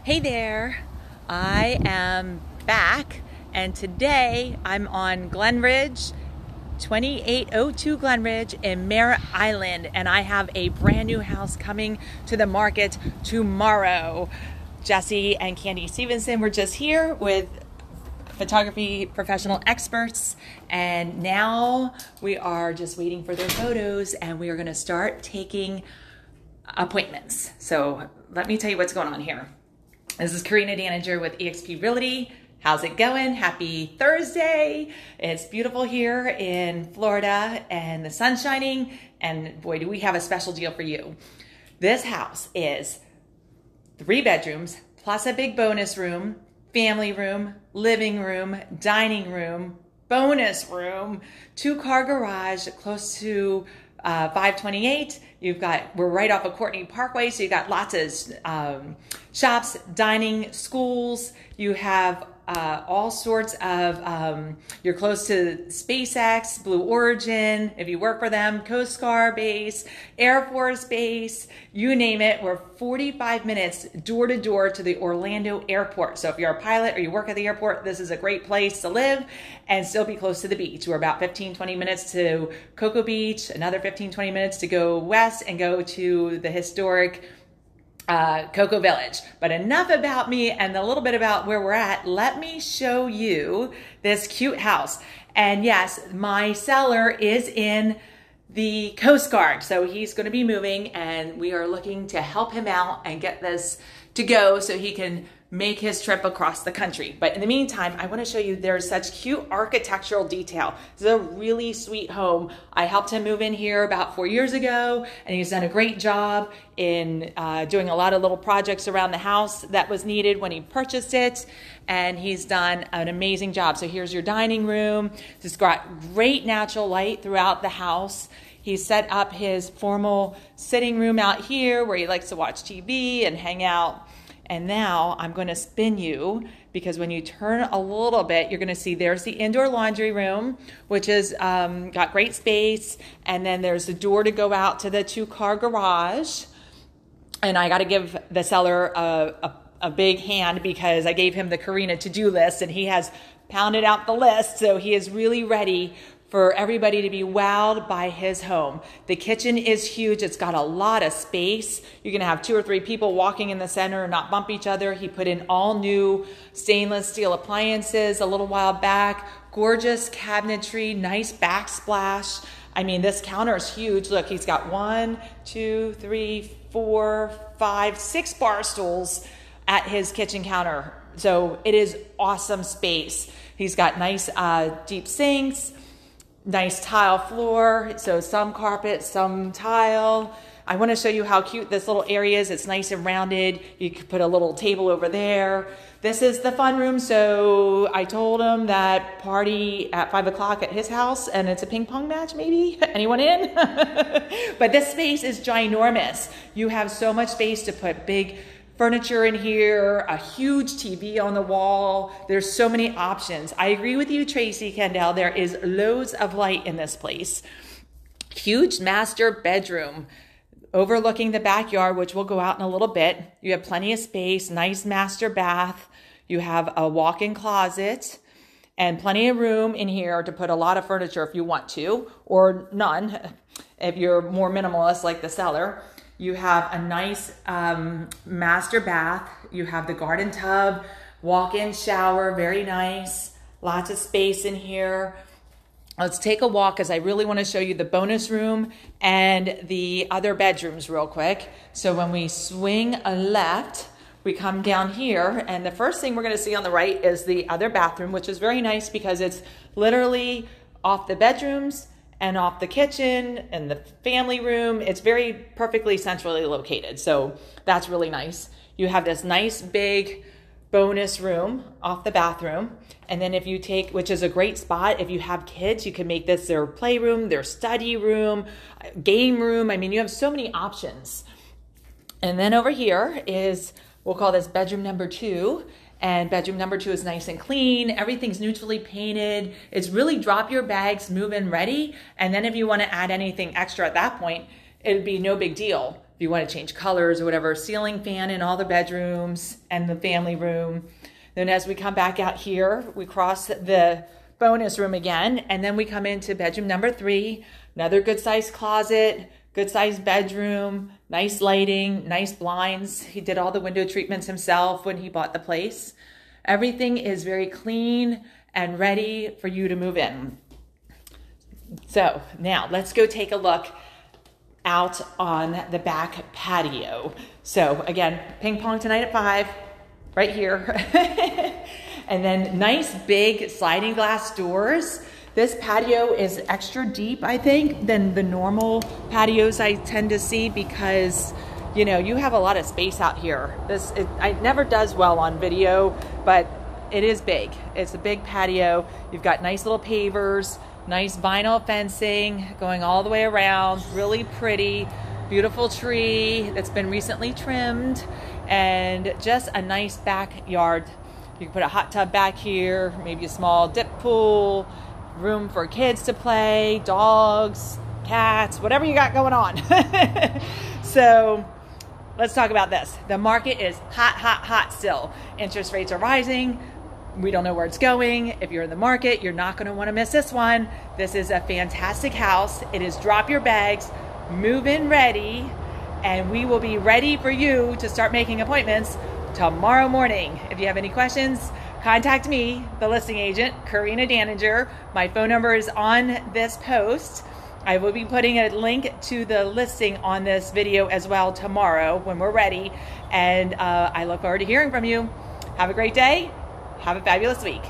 Hey there, I am back, and today I'm on Glenridge, 2802 Glenridge in Merritt Island, and I have a brand new house coming to the market tomorrow. Jesse and Candy Stevenson were just here with photography professional experts, and now we are just waiting for their photos, and we are going to start taking appointments. So let me tell you what's going on here. This is Courtenay Danager with eXp Realty. How's it going? Happy Thursday. It's beautiful here in Florida and the sun's shining, and boy, do we have a special deal for you. This house is 3 bedrooms plus a big bonus room, family room, living room, dining room, bonus room, 2-car garage close to 528. We're right off of Courtenay Parkway, so you got lots of shops, dining, schools. You have all sorts of, you're close to SpaceX, Blue Origin, if you work for them, Coast Guard base, Air Force base, you name it. We're 45 minutes door to door to the Orlando Airport. So if you're a pilot or you work at the airport, this is a great place to live and still be close to the beach. We're about 15-20 minutes to Cocoa Beach, another 15-20 minutes to go west and go to the historic Cocoa Village. But enough about me and a little bit about where we're at. Let me show you this cute house. And yes, my seller is in the Coast Guard, so he's going to be moving, and we are looking to help him out and get this to go so he can make his trip across the country. But in the meantime, I want to show you there's such cute architectural detail. This is a really sweet home. I helped him move in here about 4 years ago, and he's done a great job in doing a lot of little projects around the house that was needed when he purchased it, and he's done an amazing job. So here's your dining room. It's got great natural light throughout the house. He set up his formal sitting room out here where he likes to watch TV and hang out. And now I'm going to spin you, because when you turn a little bit, you're going to see there's the indoor laundry room, which is got great space. And then there's the door to go out to the 2-car garage. And I got to give the seller a big hand, because I gave him the Karina to-do list, and he has pounded out the list. So he is really ready for everybody to be wowed by his home. The kitchen is huge. It's got a lot of space. You're gonna have 2 or 3 people walking in the center and not bump each other. He put in all new stainless steel appliances a little while back. Gorgeous cabinetry, nice backsplash. I mean, this counter is huge. Look, he's got 1, 2, 3, 4, 5, 6 bar stools at his kitchen counter. So it is awesome space. He's got nice deep sinks, nice tile floor, so some carpet, some tile. I want to show you how cute this little area is. It's nice and rounded. You could put a little table over there. This is the fun room. So I told him that party at 5 o'clock at his house, and it's a ping pong match, maybe? Anyone in? But this space is ginormous. You have so much space to put big furniture in here, a huge TV on the wall. There's so many options. I agree with you, Tracy Kendall. There is loads of light in this place. Huge master bedroom overlooking the backyard, which we'll go out in a little bit. You have plenty of space, nice master bath. You have a walk-in closet and plenty of room in here to put a lot of furniture if you want to, or none if you're more minimalist like the seller. You have a nice master bath. You have the garden tub, walk-in shower, very nice. Lots of space in here. Let's take a walk, because I really want to show you the bonus room and the other bedrooms real quick. So when we swing a left, we come down here, and the first thing we're going to see on the right is the other bathroom, which is very nice because it's literally off the bedrooms and off the kitchen and the family room. It's very perfectly centrally located. So that's really nice. You have this nice big bonus room off the bathroom. And then if you take, which is a great spot, if you have kids, you can make this their playroom, their study room, game room. I mean, you have so many options. And then over here is, we'll call this bedroom number 2. And bedroom number 2 is nice and clean. Everything's neutrally painted. It's really drop your bags, move in ready. And then if you want to add anything extra at that point, it'd be no big deal. if you want to change colors or whatever, ceiling fan in all the bedrooms and the family room. Then as we come back out here, we cross the bonus room again, and then we come into bedroom number 3, another good sized closet, good sized bedroom, nice lighting, nice blinds. He did all the window treatments himself when he bought the place. Everything is very clean and ready for you to move in. So now let's go take a look out on the back patio. So again, ping pong tonight at 5, right here. And then nice big sliding glass doors. This patio is extra deep, I think, than the normal patios I tend to see because, you know, you have a lot of space out here. It never does well on video, but it is big. It's a big patio. You've got nice little pavers, nice vinyl fencing going all the way around, really pretty, beautiful tree that's been recently trimmed, and just a nice backyard. You can put a hot tub back here, maybe a small dip pool, room for kids to play, dogs, cats, whatever you got going on. So let's talk about this. The market is hot, hot, hot still. Interest rates are rising. We don't know where it's going. If you're in the market, you're not going to want to miss this one. This is a fantastic house. It is drop your bags, move in ready, and we will be ready for you to start making appointments tomorrow morning. If you have any questions, contact me, the listing agent, Karina Daninger. My phone number is on this post. I will be putting a link to the listing on this video as well tomorrow when we're ready. And I look forward to hearing from you. Have a great day. Have a fabulous week.